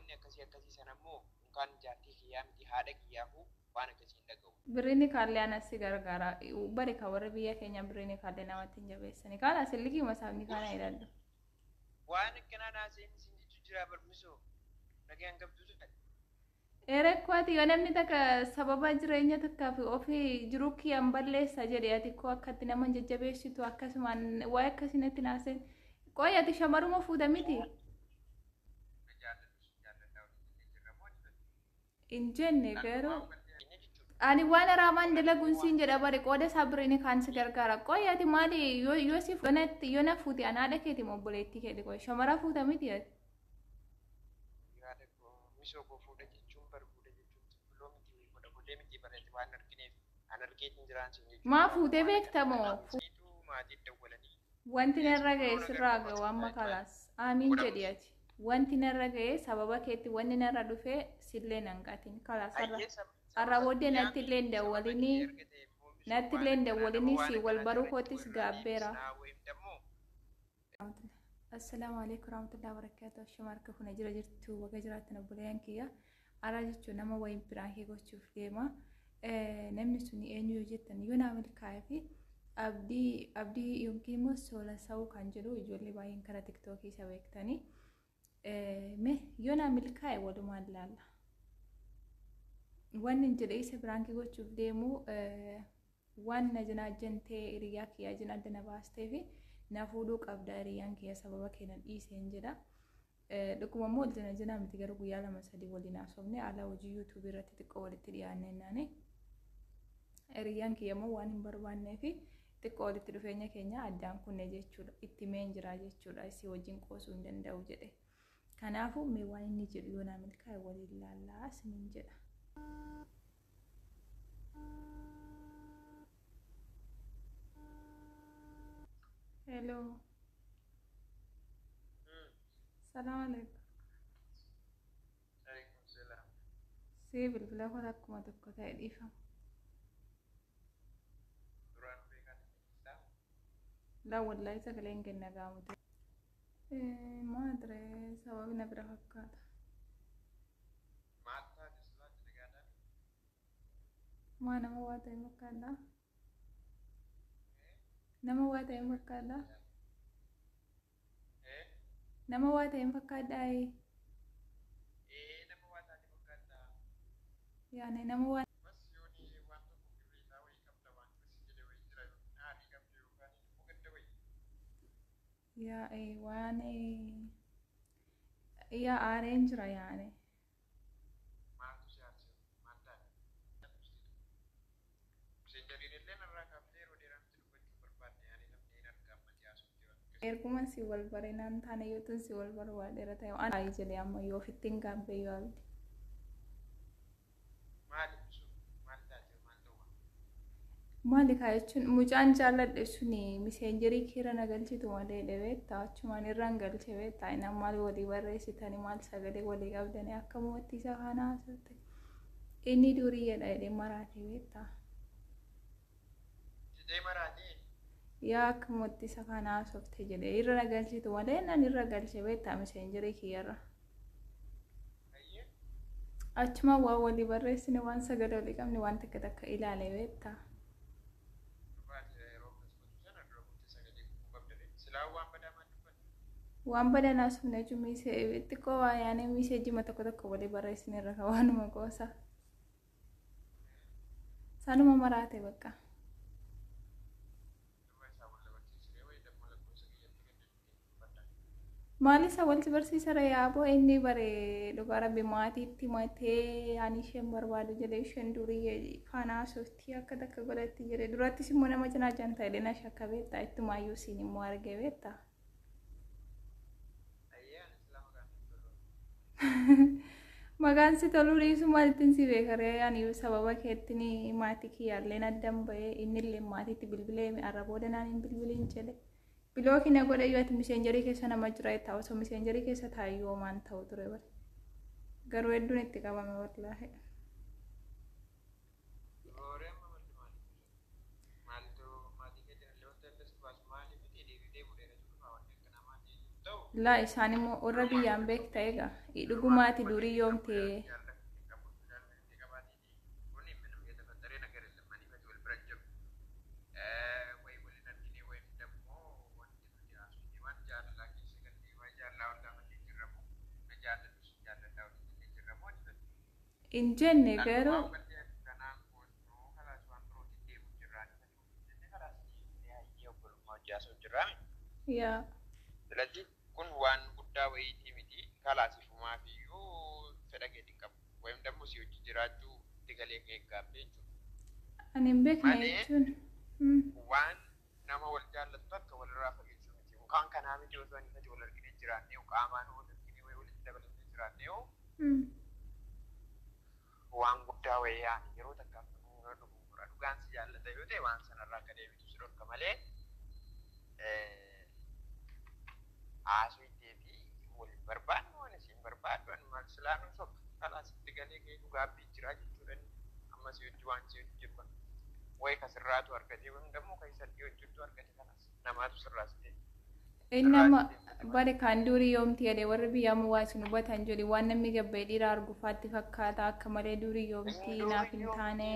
wanni akkasii sanammoo mukaan jaartii kiyyaa miti haadha kiyyaafu waan akkasii hin dhaga'u. Birrini kaallee anasi gargaara. Bari ka warra biyya keenya birrini kaallee namatti hin jabeessani. Kaala sillikii masaafni kana jedhadhu. Waan akkanaa naaseen isin jechu jira barmisoo nagaan qabdu ture. Erekwaati yoo namni takka sababa jireenya takkaaf ofii jiruu kiyyaan balleessa jedhee ati koo akkatti nama jajjabeessitu akkasumaan waa'ee akkasiinatti naaseen qoyati shamaruma fuudha miti. In jenne garuu ani waan araamaan dalaguun siin jedha bari qooda isaa birrini kaan si gargaara qoyati maali yoo si fuudhanetti yoo na fuuti anaadha keeti obboleettii keeti qoy shamara fuudha miti ati. Yaada koo misoo koo fuudha jechuun barbuuda jechuun buloo miti godha godhee miti bareetti waan argineef an argeetiin jiraan sun jechuudha. Maa fuutee beektamoo? Maatiin dawwalanii. Wanti narra ga'e sirraa ga'u amma kalaas amiin jedhi ati. Wanti narra ga'e sababa keetti wanni narra dhufee sillee nanqatiin kalaas har'a booddee natti illee hin dawwalinii si wal baruu kootis gaabbeera. Assalaamu alaikum warahmatullahi wabarakatuh. Shamarka kuna jirtu baga jiraatan obboleeyyan kiyya. Ara jechuun nama wayin piraankii gochuuf deema. Namni sun eenyu yoo jettan yoo naa milkaa'ee fi abdii yookiin immoo sola sa'uu kan jedhu ijoollee baay'een karaa tiktookii isa beektanii. Yoo naa milkaa'e walumaan ilaalla. Wanni jedhee isa piraankii gochuuf deemu waan na jinaajjantee hiriyaa kiyyaa jinaadda na baastee fi na fuudhuu qabda hiriyaan kiyya sababa keenan dhiiseen jedha. Dhuguma immoo jina miti garuu guyyaa 2-3 waliin haasofne ala hojii yuutuubii irratti xiqqoo walitti dhiyaannee naani. Hiriyaan kiyya immoo waan hin barbaannee fi xiqqoo walitti dhufeenya keenya addaan kunne jechuudha. Itti meen jira jechuudha. Isii wajjin qoosuu hin danda'u jedhe. Kanaafuu mee waan inni jedhu yoo naa milkaa'e waliin ilaallaa isiniin jedha. Hello. Salam alaikum. Alaikum salam. Si bilbila koo akkuma tokko ta'e dhiifama. Duraan beekan isaa. La wallahi sagaleen kenna gaamute. Madre sababni na bira fakkaata. Maataa dislaati nagaadhaan. Maa nama waa ta'e fakkaata. Nama waa ta'e fakkaata. Nama waa ta'e fakkaata. Nama waa ta'e fakkaata. Yaani nama waa. Masyooni waan tokko kibiriitaa wayii qabda waan tokko jedhee wayii jira haadhi qabdu yookaan immoo gadda wayii. Yaa waan yaa aareen jira yaani. Maaltu si aarse maal taate? Isheen jaliin illee narraa kaaftee yeroo dheeraatti dubbachuu barbaadde yaani namni hin argaamatti haasofte waan. Erguma si wal barinaan taane yoo tun si wal barbaadeera ta'e waan ayi jedhee amma yoo fittiin gaabbee yoo abdi. Maali sun maal taate maal ta'u? Maali kaa jechuun mucaan jaalladhe suni miseenjerii kiira na galchitu malee dhabeetta achumaan irraan galche beetta inni maal walii barreessitanii maal sagalee walii qabdanii akka mootii isa kana haasofte inni duriyyadha jedhee maraatee beetta. Jidee maraatee? Yaa akka mootii isa kana haasofte jedhee irra na galchitu malee nan irra galche beetta miseenjerii kiyyarra. Achumaan waa walii barreessine waan sagalee walii qabne waan takka ilaale beetta. Waan badanaa sumne jumise xiqqoo waa yaane mise jima tokko walii barreessine irra waanuma goosa. Sanuma maraate bakka. Maali isa walti barsiisara yaaboo inni bare dhugaa rabbi maatiitti matee ani isheen barbaadu jedhee isheen durii faana haasoftii akka takka godhatti jedhe durattis immoo nama cinaa jaan ta'e na shakka beektaa ittumaayyuu siin immoo arge beektaa. Maqaan si toluu dhiisu maalittiin si beekaree ani sababa keettini maatii kiyyaallee addan bahee innillee maatiitti bilbilee arrabooda naan hin bilbiliin jedhe. Bilooki na godhe yoo ati miseenjerii keessa nama jira ta'u osoo miseenjerii keessa taayyoo maan ta'u ture bare. Garuu hedduun itti qabame wallaahi. laa isaan immoo warra biyyaan beekta egaa dhugumaati durii yoomtee in jenne garuu yaa ስለዚህ kun waan guddaa wayiitii miti kalaasifumaa fi fedha keetiin qabu wayim dammoo si hojii jiraachuu digalee kee gaabbee jechuudha. ani hin beekne jechuun waan nama wal jaallattu akka walirraa fageessuu miti mukaan kanaa miti osoo inni fati wal argine jiraannee qaamaan wal argine walitti dabalatee jiraannee waan guddaa wayii yaani yeroo takkaaf dhugumura dhugaan si jaallata yoo ta'e waan sanarraa akka deebitu si dhorka malee asii fi wal barbaadnu waan isin barbaaddu maal silaanu sok kalaasitti galee kee dhugaabbii jira jechuudha amma si hojii waan si hojii jirban way kasirraatu argatee waan dammoo keessatti hojjettu argate kanas namaatu sirraas ta'e nama bare kan durii yoomti jedhe warri biyyaa waa sun hubatan jedhe waan namni gabbee dhiiraa argufaatti fakkaata akka malee durii yoomti naaf hin taane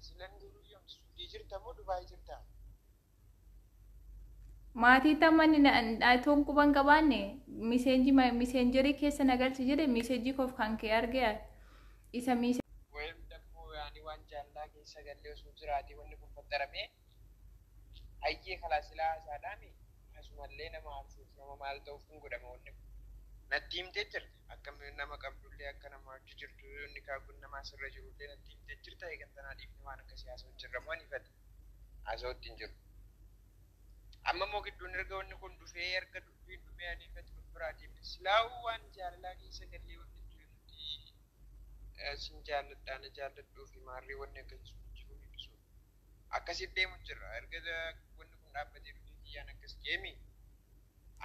silan durii yoomti sudii jirta moo dubaayii jirta maatii tammanni toon quban qabaanne miseenjerii keessa nagalchi jedhe miseejii koof kan kee argee isa wayim dammoo yaani waan jaallaa keessa gallee osoo jiraate wanni kun fattaramee hayyee kalaasilaa isaadhaami asumallee nama aarsuuf nama maal ta'uuf kun godhama wanni natti himtee jirti akka nama qabdullee akka nama hojii jirtu inni kaakuun nama asirra jirullee natti himtee jirta eegantanaa dhiifne waan akka siyaasa hojjerramu ani fedha haasa'utti hin jiru. amma moo gidduun erga wanni kun dhufee erga dubbiin dhumee ani fedha biraatiin silaa'uu waan jaalalaa keessa gallee wanni nuti sin jaalladhaan jaalladhuu fi maarree wanni akkasii jiru ni dhisu akkasitti deemu jira erga wanni kun dhaabbatee dhufee kiyyaan akkas deemi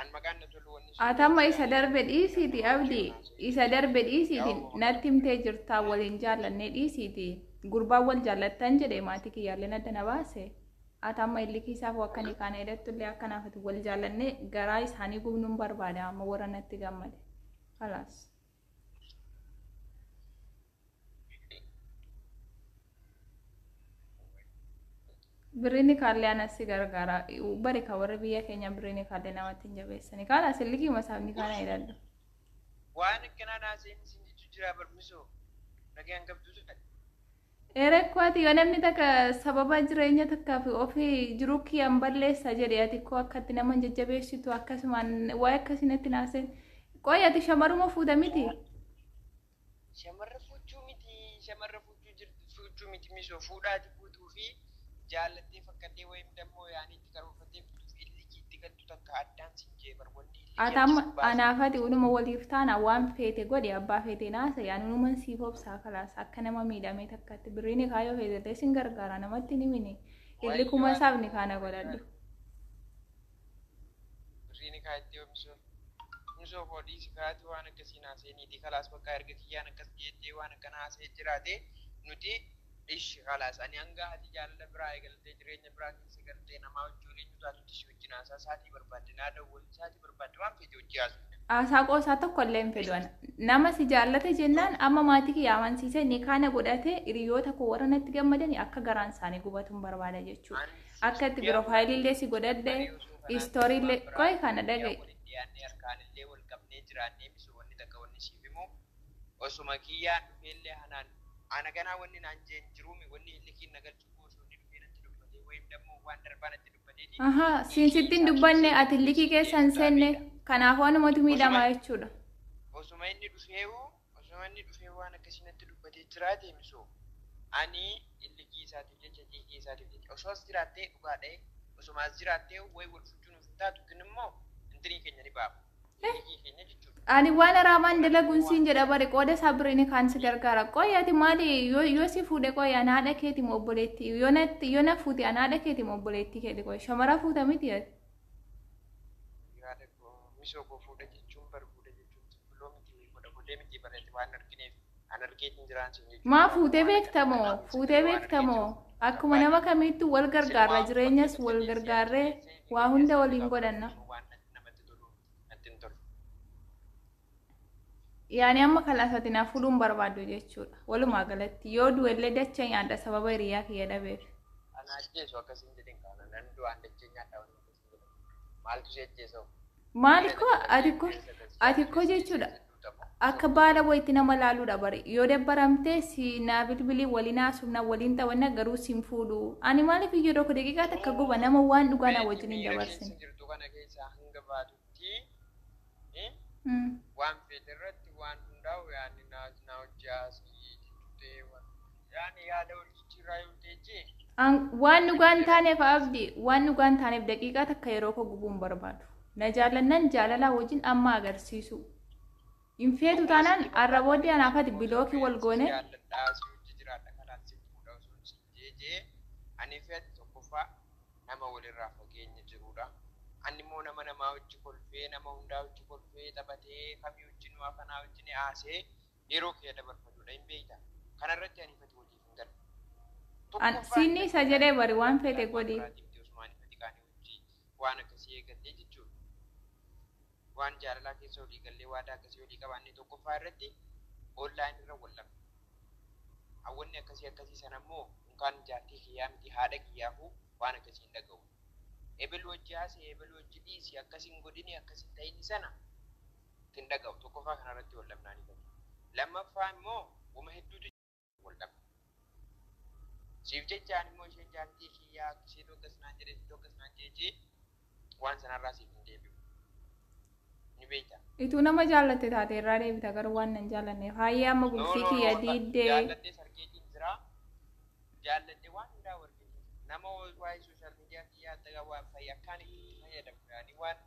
an maqaan na tolu wanni atamma isa darbe dhiisiiti abdii isa darbe dhiisiiti natti himtee jirtaa waliin jaallanne dhiisiiti gurbaan wal jaallattan jedhe maatii kiyyaallee nadda na baase atamma illikii isaaf akkanii kana edhattullee akkanaafati wal jaallanne garaa isaanii gubnuun barbaada amma warra natti gammade kalaas birrini kaallee anasi gargaara bari ka warra biyya keenya birrini kaallee namatti hin jabeessani kalaas illikii masaafni kana edhadhu waan akkanaa naaseen isin jechuu jira barmisoo nagaan qabdu erekwaati yoo namni takka sababa jireenya takkaaf ofii jiruu kiyyaan balleessa jedhe ati koo akkatti nama jajjabeessitu akkasumaan waa'ee akkasitti naaseen qoy ati shamaruma fuuta miti shamarra fuuchuu miti misoo fuudhaati fuutuu fi jaallattee fakkattee wayim dammoo yaani itti karoorfattee fuutuuf illikiitti galtu takka addaan sin jee barwanni atamma anaafati unuma waliif taana waan feete godhe abbaa feete naasa yaan unuman siif obsaa kalaas akka nama miidhamee takkatti birriini kaayoo feetetee sin gargaara namatti ni mini illi kuma saafni kaana godhadhu birriini kaayattee misoo boodii si kaayatti waan akkasii naaseeniiti kalaas bakka erga kiyyaan akkas jettee waan akka naasee jiraate nuti ishi kalaas ani hanga ati jaalala biraa eegaltee jireenya biraa keessa galtee namaa wajjin taatutti si wajjin haasaa saatii barbaadde naada waliin saatii barbaadde waan fedhe hojii haasuu haasaa qoosaa tokko illee hin fedhu nama si jaallate jennaan amma maatii kiyya amansiisee ni kaana godhate hiriyoota koo warra natti gammadani akka garaan isaanii gubatuun barbaada jechuudha akka itti piroofaayiliillee si godhadhe istooriillee qoy kana dhagaye harkaanillee wal qabnee jiraannee misoo wanni takka wanni siif immoo osuma kiyyaan dhufeellee hanaan ana ganaa wanni naan jeen jiruumi wanni illikiin nagalchuu osoo inni dhufee natti dubbatee wayim dammoo waan darbaa natti dubbatee aha siinsittiin dubbanne ati illikii keessa hin seenne kanaaf waanumatu miidhamaa jechuudha osuma inni dhufee waan akkasii natti dubbatee jiraate misoo ani illikii isaatiif jecha dhiigii isaatiif jecha osoo as jiraattee dhugaadhee osuma as jiraattee wayi wal fuchuun of taatu kun immoo intirii keenya ni baafu illikii keenya jechuudha ani waan araamaan dalaguun siin jedha bare qooda isaa birriini kaan si gargaara qoyaati maali yoo si fuudhe qoya anaadha keeti moo obboleetti yoo na fuute anaadha keeti moo obboleetti keeti qoya shamara fuuta miti ati yaada koo misoo koo fuudha jechuun barbuuda jechuun buloo miti godha godhee miti bareeti waan argineef an argeetiin jiraan sun jechuudha maa fuutee beektamoo akkuma nama kamiittu wal gargaarra jireenyas wal gargaarree waa hunda waliin godhanna yaani amma kalaasatiin hafuudhuun barbaadu jechuudha. Walumaa galatti yoo du'ellee dacha nyaadha sababa hiriyaa kiyya dhabeef. Ana ajjeesu akkasiin jedhin kaana nan du'aan dachee nyaadha waan akkasiin jedhamu. Maaltu si ajjeesoo? Ati koo jechuudha. Akka baala wayitti nama laaluudha bari. Yoo dabbaramtee si naa bilbilii waliin haasofna waliin taphanna garuu siin fuudhu. Ani maaliif iyyuu tokko daqiiqaa takka guba nama waan dhugaa na wajjin hin dabarsin. Jirtu kana keessaa hanga baatutti waan fedhe irratti waan hundaa'u yaani na hojjaasii tutee yaani yaada wal jijjiirraa yoo teejjee. Waan dhugaan taaneef abdii waan dhugaan taaneef daqiiqaa takka yeroo koo gubuun barbaadu. Na jaalannan jaalalaa wajjin amma agarsiisu. Infeetu taanaan arrabooddi anaafati bilookii wal goone. Ani feeti tokkoffaa nama walirraa fageenya jirudha. Ani immoo nama namaa wajji kolfee nama hundaa wajji kolfee taphatee kamii wajjin waa kanaa wajjin haasee yeroo kee dabarfatudha hin beekta. Kanarratti ani feeti waliif hin galu. Siinni isa jedhee bari waan feete godhi. Waan akkasii eegallee jechuudha. Waan jaalalaa keessa olii gallee waadaa akkasii olii qabaannee tokkoffaa irratti online irra wallamne. Hawwanni akkasii sana immoo kan jaartii kiyyaa miti haadha kiyyaafuu waan akkasii hin dhaga'u. Ebel wajji haasee ebel wajji dhiisii akkasiin godhini akkasiin ta'ini sana hin dhaga'u. Tokkoffaa kanarratti wallamnaan ifatu. Lammaffaa immoo wama hedduutu wallamna. Siif jechaan immoo isheen jaartii kiyyaa ishee tokkas naan jedhee tokkas naan jeechee waan sanarraa siif hin deebi'u. Ni beektaa. Ituu nama jaallatte taate irraa deebita garuu waan nan jaallanneef haayyaa amma bultii kiyya diiddee. Jaallattee sarkeetiin jira. Jaallattee waan hundaa warqee nama waa'ee sooshaal miidiyaa kiyyaa adda waan fayyaa akkaan itti fayyadamu yaani waan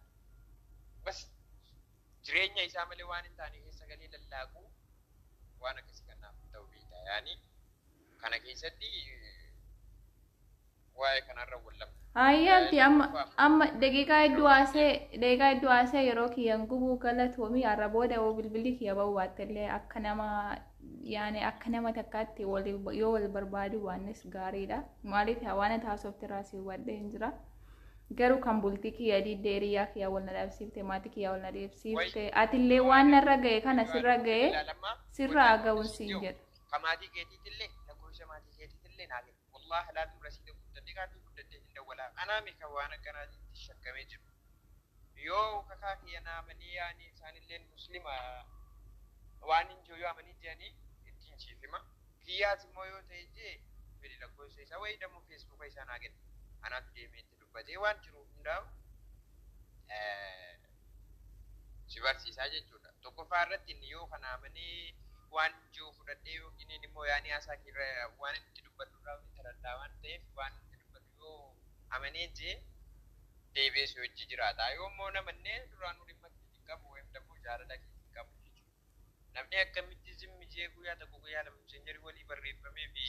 bas jireenya isaa malee waan hin taane keessa galee lallaaquu waan akkasii kanaaf ta'uu beektaa yaani kana keessatti waa'ee kanarra wallamna. Ayyaatti amma daqiiqaa hedduu haasee yeroo kiyyan gubuu galatoomii har'a booda yoo bilbilli kiyya ba'u baattellee akka nama takkaatti yoo wal barbaadu waannis gaariidha. Maaliif waan taasofte raasii hubadhee hin jira. Garuu kan bultii kiyya diiddee hiriyaa kiyya wal na dhabsiifte maatii kiyya wal na dhabsiifte atillee waan narra ga'e kana sirra ga'e sirraa ga'uun siin jedha. Kamaatii keetiitillee lakkoofsa maatii keetiitillee naa ga'e. Wallaahi laaltuu rasiidha guddadhee kaartuu guddadhee hin dawwalaa. Anaami kan waan akkanaatti shakkamee jiru. Yoo kakaa kiyya naamanii yaani isaanillee muslima waan hin jiru yoo amanii jedhanii ittiin ciifima. Kiyyaas immoo yoo ta'e jee fedhi lakkoofsa isaa wayii dammoo feesbuuka isaa naa ga'e. Anaatu deemee itti dubbatee waan jiru hundaa'u si barsiisaa jechuudha. Tokkoffaa irratti inni yoo kana amanee waan jiru fudhadhee yookiin immoo yaani haasaa irra waan itti dubbadhuudhaaf itti dadhaa waan ta'eef waan itti dubbadhu yoo amanee jee deebi'ee si wajji jiraata. Yoo immoo namannee duraan dhimma keetiin qabu wayim dammoo jaalala keetiin qabu jechuudha. Namni akkamitti zimmi jee guyyaa tokko guyyaa lama messengerii walii barreeffamee fi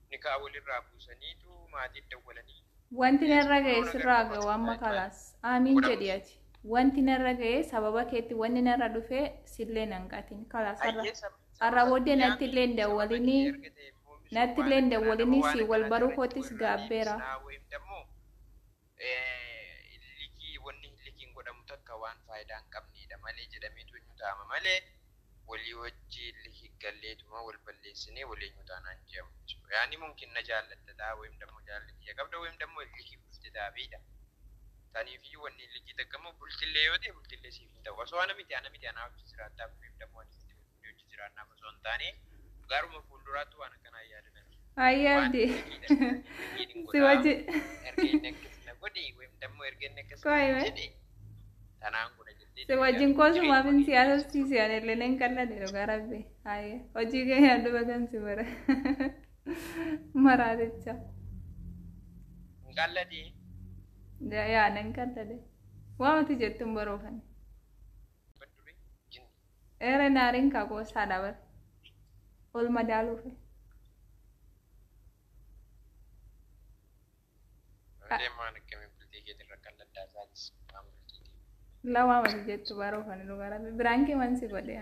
nikaa walirraa buusaniitu maatiin dawwalanii. Wanti narra ga'e sirraa ga'u amma kalaas. Amiin jedhi ati. Wanti narra ga'e sababa keetti wanni narra dhufee sillee nan qatin kalaas har'a booddee nattillee hin dawwalinii si wal baruu koottis gaabbeera. Wanni likiin godhamu takka waan faayidaa hin qabnedha malee jedhameetu eenyu taa'ama malee walii wajji likii galleetuma wal balleessinee walii eenyu taanaan jedhamu. Yaani mungkin na jaallattadha wayim dammoo jaallatiyya qabda wayim dammoo likii buufte taabeedha. Taniifi wanni likii takkamoo bultillee yoo ta'e bultillee siif hin ta'u. Osoo ana miti anaa hojii jiraattaa wayim dammoo ani hojii jiraannaaf osoo hin taane gaaruma fuulduraatti waan akkanaa yaadatan. Ayyaadde. Si wajji. Ergeen akkasina godhi wayim dammoo ergeen akkasina jedhe tanaan godha jettee. Si wajjin koosumaaf hin siyaasofsiise anillee nan qalladhe dhugaa rabbi. Haayee hojii keenya duba kan si bara. Maraaticha. Qalladhe. Yaa nan qalladhe. Waamati jettuun baroo kan. Eera naariin kakoo saadha bara. Ol madaaluufi. Lama mati jettu baroo kan dhugaa rabbi biraan kee wansi godhe.